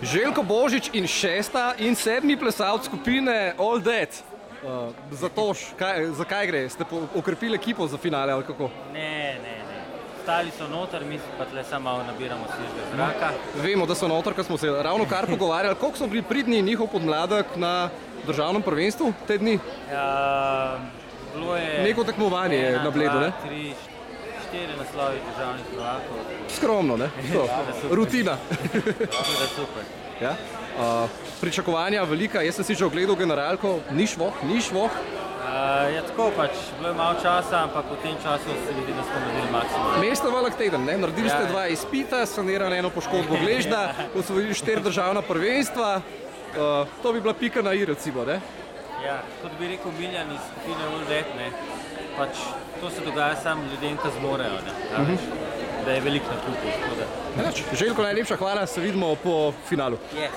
Željko Božič in 6. in 7. plesalec skupine All Dead. Zakaj gre? Ste okrepili ekipo za finale ali kako? Ne. Stali so noter, mi pa tle samo malo nabiramo svežega zraka. Vemo, da so noter, ko smo se ravno kar pogovarjali. Koliko so bili pridni njihov podmladek na državnem prvenstvu te dni? Bilo je neko tekmovanje na Bledu, ne? 3, 4 naslovi državnih prvakov. Skromno, ne? Rutina. Tako da super. Ja? Pričakovanja velika, jaz sem si že ogledal generalko, ni švoh. Je tako pač, bilo je malo časa, ampak v tem času se vidi, da smo naredili maksimum. Mesto velik teden, ne? Naredili ste 2 izpita, sanirali eno poškodbo gležnja, osvojili 4 državna prvenstva. To bi bila pika na i, recimo, ne? Ja, kot bi rekel Miljan iz skupine All Dead, ne? Pač to se dogaja samo ljudem, ki zmorejo, ne? Da je veliko na kupu. Željko, najlepša hvala, se vidimo po finalu. Yes.